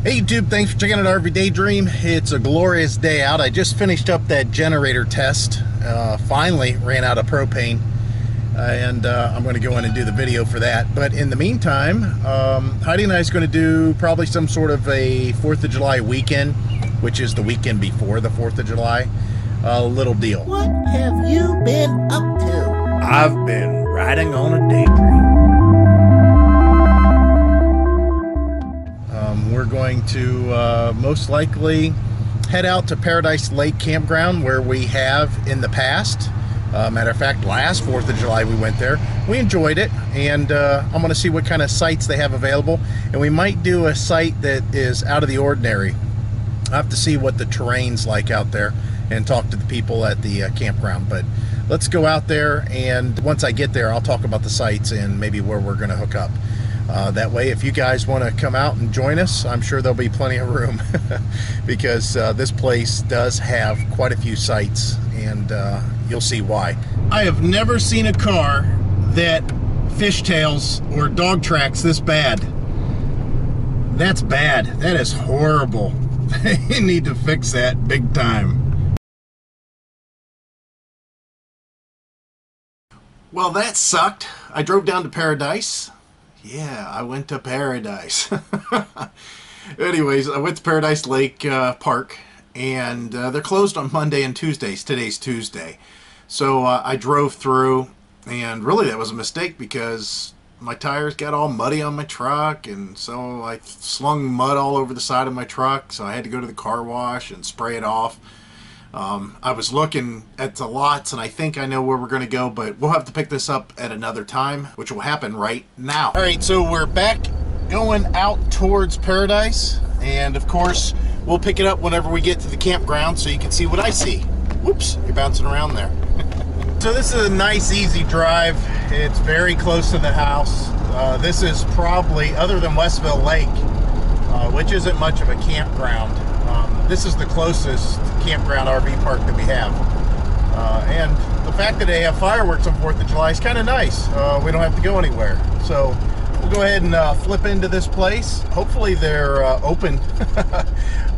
Hey YouTube, thanks for checking out RV Daydream. It's a glorious day out. I just finished up that generator test. Finally ran out of propane. And I'm going to go in and do the video for that. But in the meantime, Heidi and I is going to do probably some sort of a 4th of July weekend, which is the weekend before the 4th of July. Little deal. What have you been up to? I've been riding on a daydream. We're going to most likely head out to Paradise Lake Campground, where we have in the past. Matter of fact, last 4th of July we went there. We enjoyed it, and I'm going to see what kind of sites they have available. And we might do a site that is out of the ordinary. I have to see what the terrain's like out there and talk to the people at the campground. But let's go out there, and once I get there, I'll talk about the sites and maybe where we're going to hook up. That way, if you guys want to come out and join us, I'm sure there'll be plenty of room because this place does have quite a few sites, and you'll see why. I have never seen a car that fishtails or dog tracks this bad. That's bad. That is horrible. They need to fix that big time. Well, that sucked. I drove down to Paradise. Yeah, I went to Paradise. Anyways, I went to Paradise Lake Park, and they're closed on Monday and Tuesdays. Today's Tuesday. So I drove through, and really that was a mistake because my tires got all muddy on my truck, and so I slung mud all over the side of my truck, so I had to go to the car wash and spray it off. I was looking at the lots, and I think I know where we're going to go, but we'll have to pick this up at another time, which will happen right now. All right, so we're back going out towards Paradise, and of course, we'll pick it up whenever we get to the campground so you can see what I see. Whoops, you're bouncing around there. So this is a nice, easy drive. It's very close to the house. This is probably, other than Westville Lake, which isn't much of a campground, this is the closest campground RV park that we have. And the fact that they have fireworks on 4th of July is kind of nice. We don't have to go anywhere. So we'll go ahead and flip into this place. Hopefully they're open.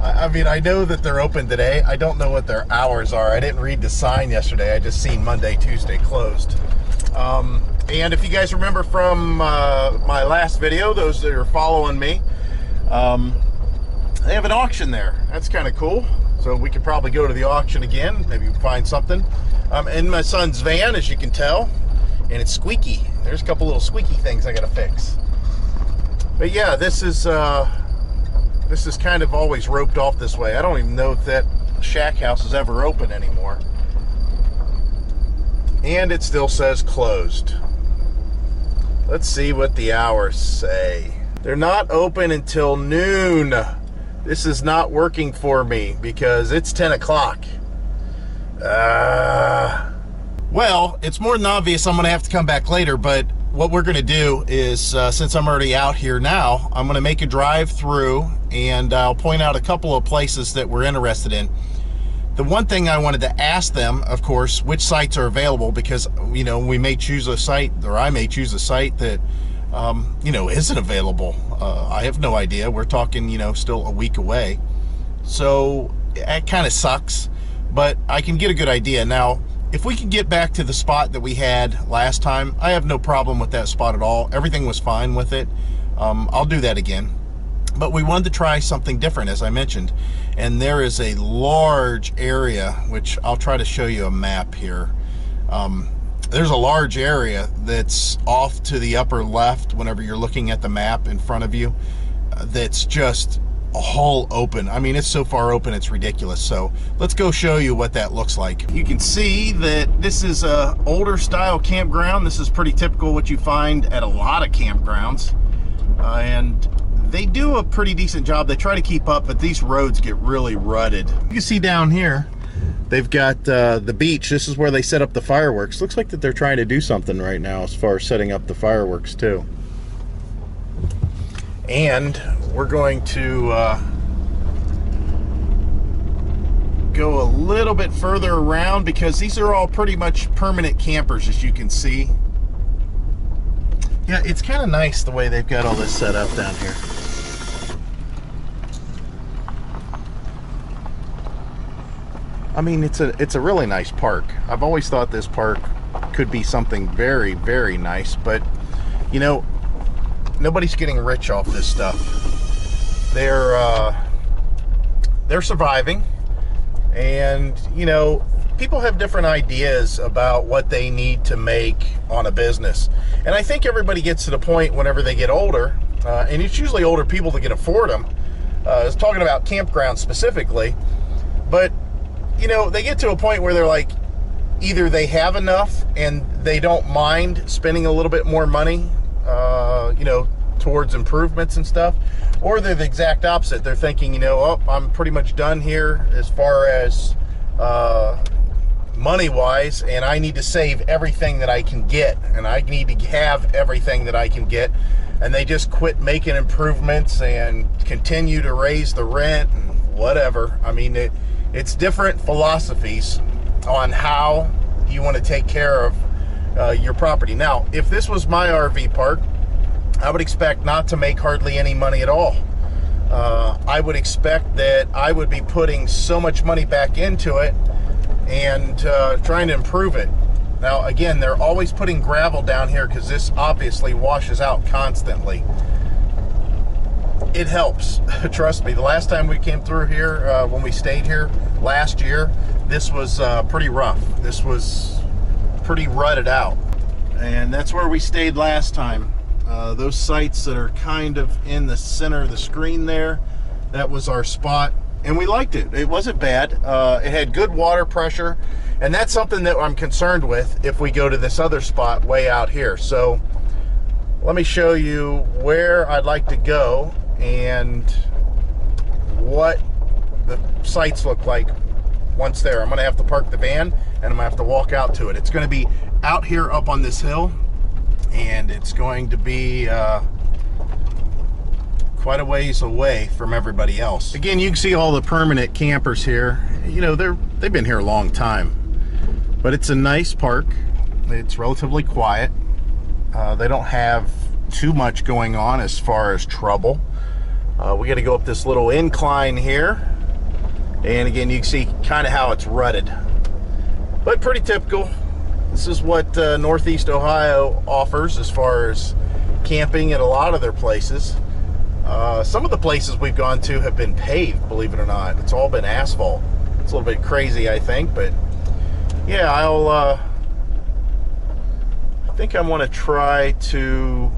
I mean, I know that they're open today. I don't know what their hours are. I didn't read the sign yesterday. I just seen Monday, Tuesday closed. And if you guys remember from my last video, those that are following me, they have an auction there. That's kind of cool. So we could probably go to the auction again. Maybe find something. In my son's van, as you can tell, and it's squeaky. There's a couple little squeaky things I got to fix. But yeah, this is kind of always roped off this way. I don't even know if that shack house is ever open anymore. And it still says closed. Let's see what the hours say. They're not open until noon. This is not working for me because it's 10 o'clock. Well, it's more than obvious I'm going to have to come back later, but what we're going to do is, since I'm already out here now, I'm going to make a drive through, and I'll point out a couple of places that we're interested in. The one thing I wanted to ask them, of course, which sites are available, because, you know, we may choose a site, or I may choose a site that you know, isn't available. I have no idea. We're talking, you know, still a week away. So it kind of sucks, but I can get a good idea. Now, if we can get back to the spot that we had last time, I have no problem with that spot at all. Everything was fine with it. I'll do that again. But we wanted to try something different, as I mentioned. And there is a large area, which I'll try to show you a map here. There's a large area that's off to the upper left whenever you're looking at the map in front of you, that's just all open. I mean, it's so far open it's ridiculous. So let's go show you what that looks like. You can see that this is a older style campground. This is pretty typical what you find at a lot of campgrounds, and they do a pretty decent job. They try to keep up, but these roads get really rutted. You can see down here they've got the beach. This is where they set up the fireworks. Looks like that they're trying to do something right now as far as setting up the fireworks too. And we're going to go a little bit further around because these are all pretty much permanent campers, as you can see. Yeah, it's kind of nice the way they've got all this set up down here. I mean, it's a really nice park. I've always thought this park could be something very, very nice, but you know, nobody's getting rich off this stuff. They're surviving, and you know, people have different ideas about what they need to make on a business. And I think everybody gets to the point whenever they get older, and it's usually older people that can afford them. I was talking about campgrounds specifically, but you know, they get to a point where they're like, either they have enough and they don't mind spending a little bit more money, you know, towards improvements and stuff, or they're the exact opposite. They're thinking, you know, oh, I'm pretty much done here as far as money-wise, and I need to save everything that I can get, and I need to have everything that I can get, and they just quit making improvements and continue to raise the rent and whatever. I mean, it's different philosophies on how you want to take care of your property. Now, if this was my RV park, I would expect not to make hardly any money at all. I would expect that I would be putting so much money back into it and trying to improve it. Now, again, they're always putting gravel down here because this obviously washes out constantly. It helps. Trust me, the last time we came through here, when we stayed here last year, this was pretty rough. This was pretty rutted out. And that's where we stayed last time. Those sites that are kind of in the center of the screen there, that was our spot. And we liked it. It wasn't bad. It had good water pressure. And that's something that I'm concerned with if we go to this other spot way out here. So let me show you where I'd like to go and what the sites look like once there. I'm going to have to park the van and I'm going to have to walk out to it. It's going to be out here up on this hill, and it's going to be quite a ways away from everybody else. Again, you can see all the permanent campers here. You know, they've been here a long time, but it's a nice park. It's relatively quiet. They don't have too much going on as far as trouble. We got to go up this little incline here, and again, you can see kind of how it's rutted, but pretty typical. This is what Northeast Ohio offers as far as camping at a lot of their places. Some of the places we've gone to have been paved, believe it or not. It's all been asphalt. It's a little bit crazy, I think, but yeah, I think I want to try to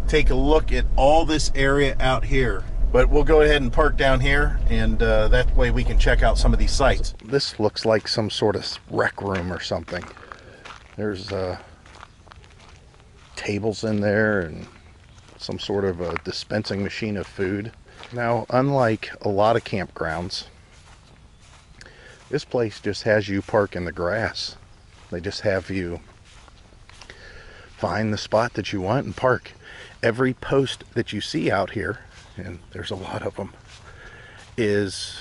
take a look at all this area out here. But we'll go ahead and park down here, and that way we can check out some of these sites. This looks like some sort of rec room or something. There's tables in there and some sort of a dispensing machine of food. Now, unlike a lot of campgrounds, this place just has you park in the grass. They just have you find the spot that you want and park. Every post that you see out here, and there's a lot of them, is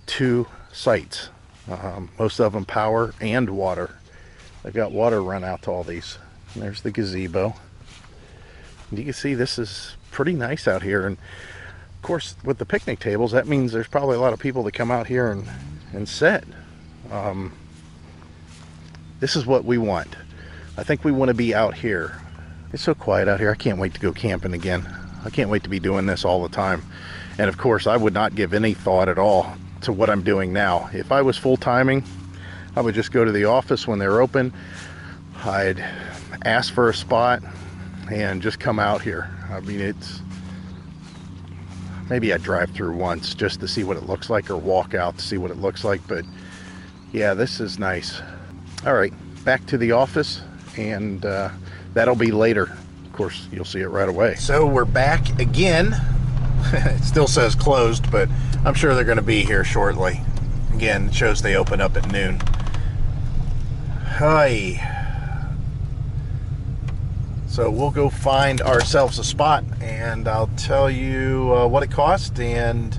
2 sites. Most of them power and water. They've got water run out to all these. And there's the gazebo. And you can see this is pretty nice out here. And of course, with the picnic tables, that means there's probably a lot of people that come out here and sit. This is what we want. I think we want to be out here. It's so quiet out here. I can't wait to go camping again. I can't wait to be doing this all the time. And of course, I would not give any thought at all to what I'm doing now. If I was full-timing, I would just go to the office when they're open. I'd ask for a spot and just come out here. I mean, maybe I'd drive through once just to see what it looks like, or walk out to see what it looks like. But yeah, this is nice. All right, back to the office, and that'll be later. Of course, you'll see it right away. So we're back again. It still says closed, but I'm sure they're going to be here shortly. Again, it shows they open up at noon. Hi. So we'll go find ourselves a spot, and I'll tell you what it cost and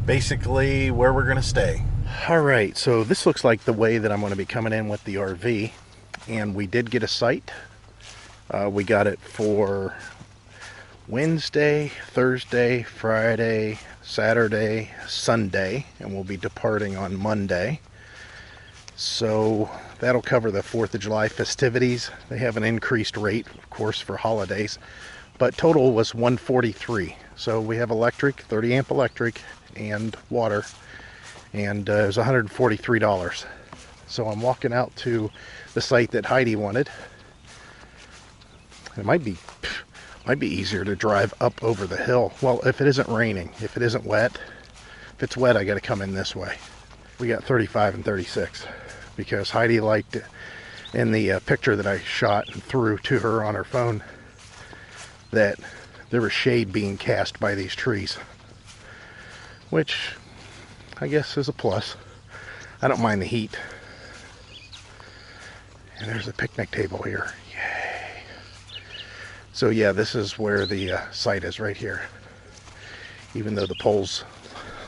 basically where we're going to stay. All right, so this looks like the way that I'm going to be coming in with the RV, and we did get a site. We got it for Wednesday, Thursday, Friday, Saturday, Sunday, and we'll be departing on Monday. So that'll cover the 4th of July festivities. They have an increased rate, of course, for holidays, but total was $143. So we have electric, 30 amp electric, and water, and it was $143. So I'm walking out to the site that Heidi wanted. It might be easier to drive up over the hill. Well, if it isn't raining, if it isn't wet. If it's wet, I got to come in this way. We got 35 and 36 because Heidi liked it in the picture that I shot and threw to her on her phone that there was shade being cast by these trees, which I guess is a plus. I don't mind the heat. And there's a picnic table here. Yay. So yeah, this is where the site is, right here. Even though the poles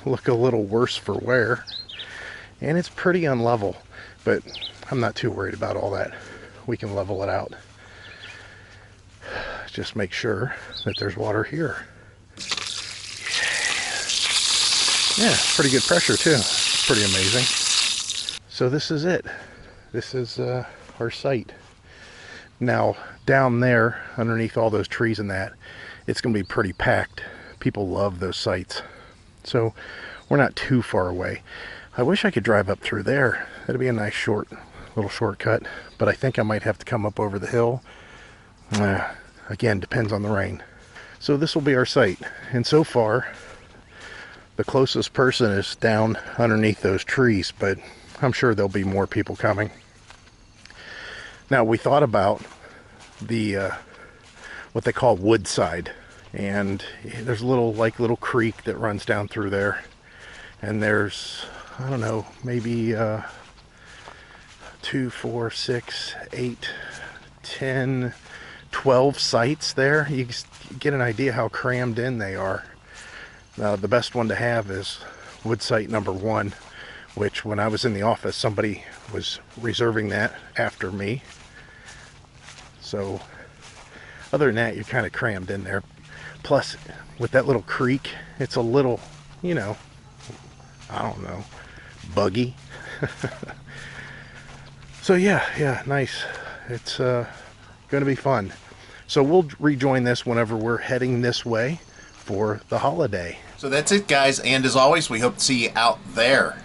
look a little worse for wear, and it's pretty unlevel, but I'm not too worried about all that. We can level it out. Just make sure that there's water here. Yeah, pretty good pressure too. It's pretty amazing. So this is it. This is our site. Now down there, underneath all those trees and that, it's going to be pretty packed. People love those sites. So we're not too far away. I wish I could drive up through there. That'd be a nice little shortcut, but I think I might have to come up over the hill. Again, depends on the rain. So this will be our site, and so far the closest person is down underneath those trees, but I'm sure there'll be more people coming. Now we thought about the what they call Woodside, and there's a little creek that runs down through there, and there's, I don't know, maybe 2, 4, 6, 8, 10, 12 sites there. You get an idea how crammed in they are. The best one to have is wood site number 1, which when I was in the office, somebody was reserving that after me. So other than that, you're kind of crammed in there. Plus, with that little creek, it's a little, you know, I don't know, buggy. So yeah, nice. It's going to be fun. So we'll rejoin this whenever we're heading this way for the holiday. So that's it, guys, and as always, we hope to see you out there.